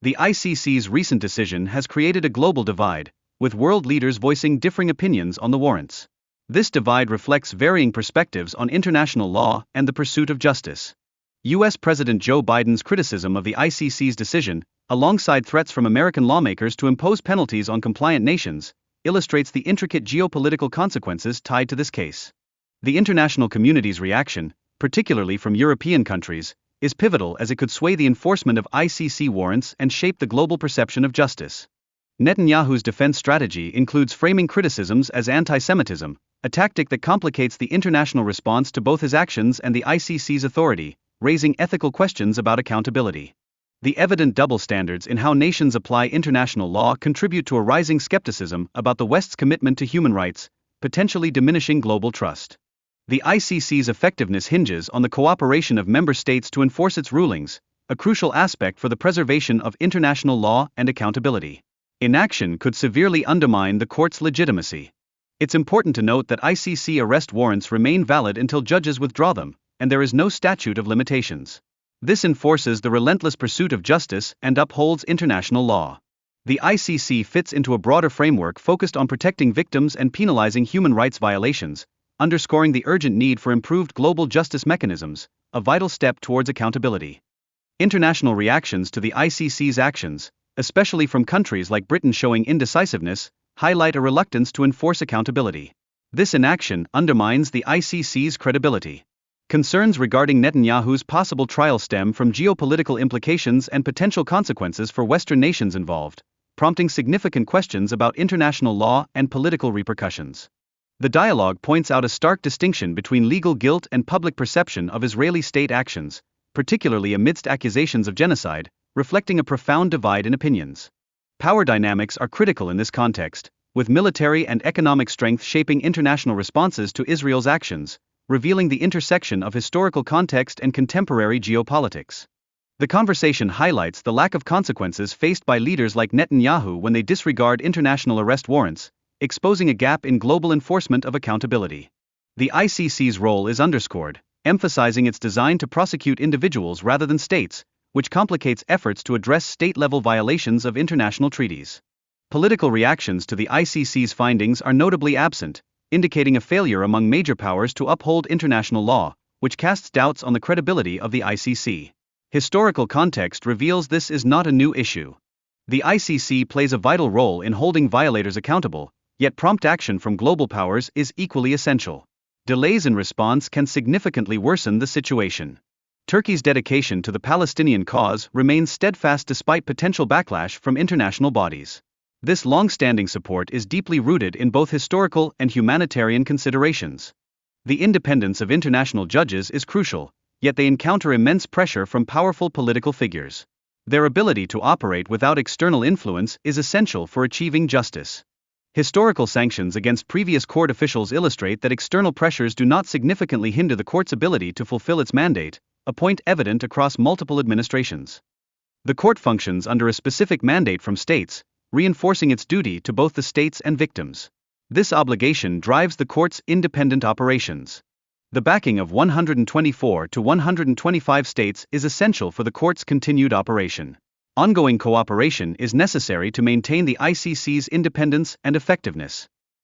The ICC's recent decision has created a global divide, with world leaders voicing differing opinions on the warrants. This divide reflects varying perspectives on international law and the pursuit of justice. U.S. President Joe Biden's criticism of the ICC's decision, alongside threats from American lawmakers to impose penalties on compliant nations, illustrates the intricate geopolitical consequences tied to this case. The international community's reaction, particularly from European countries, is pivotal as it could sway the enforcement of ICC warrants and shape the global perception of justice. Netanyahu's defense strategy includes framing criticisms as anti-Semitism, a tactic that complicates the international response to both his actions and the ICC's authority, raising ethical questions about accountability. The evident double standards in how nations apply international law contribute to a rising skepticism about the West's commitment to human rights, potentially diminishing global trust. The ICC's effectiveness hinges on the cooperation of member states to enforce its rulings, a crucial aspect for the preservation of international law and accountability. Inaction could severely undermine the court's legitimacy. It's important to note that ICC arrest warrants remain valid until judges withdraw them, and there is no statute of limitations. This enforces the relentless pursuit of justice and upholds international law. The ICC fits into a broader framework focused on protecting victims and penalizing human rights violations, underscoring the urgent need for improved global justice mechanisms, a vital step towards accountability. International reactions to the ICC's actions, especially from countries like Britain showing indecisiveness, highlight a reluctance to enforce accountability. This inaction undermines the ICC's credibility. Concerns regarding Netanyahu's possible trial stem from geopolitical implications and potential consequences for Western nations involved, prompting significant questions about international law and political repercussions. The dialogue points out a stark distinction between legal guilt and public perception of Israeli state actions, particularly amidst accusations of genocide, reflecting a profound divide in opinions. Power dynamics are critical in this context, with military and economic strength shaping international responses to Israel's actions, revealing the intersection of historical context and contemporary geopolitics. The conversation highlights the lack of consequences faced by leaders like Netanyahu when they disregard international arrest warrants, exposing a gap in global enforcement of accountability. The ICC's role is underscored, emphasizing its design to prosecute individuals rather than states, which complicates efforts to address state-level violations of international treaties. Political reactions to the ICC's findings are notably absent, indicating a failure among major powers to uphold international law, which casts doubts on the credibility of the ICC. Historical context reveals this is not a new issue. The ICC plays a vital role in holding violators accountable, yet prompt action from global powers is equally essential. Delays in response can significantly worsen the situation. Turkey's dedication to the Palestinian cause remains steadfast despite potential backlash from international bodies. This long-standing support is deeply rooted in both historical and humanitarian considerations. The independence of international judges is crucial, yet they encounter immense pressure from powerful political figures. Their ability to operate without external influence is essential for achieving justice. Historical sanctions against previous court officials illustrate that external pressures do not significantly hinder the court's ability to fulfill its mandate, a point evident across multiple administrations. The court functions under a specific mandate from states, reinforcing its duty to both the states and victims. This obligation drives the court's independent operations. The backing of 124 to 125 states is essential for the court's continued operation. Ongoing cooperation is necessary to maintain the ICC's independence and effectiveness.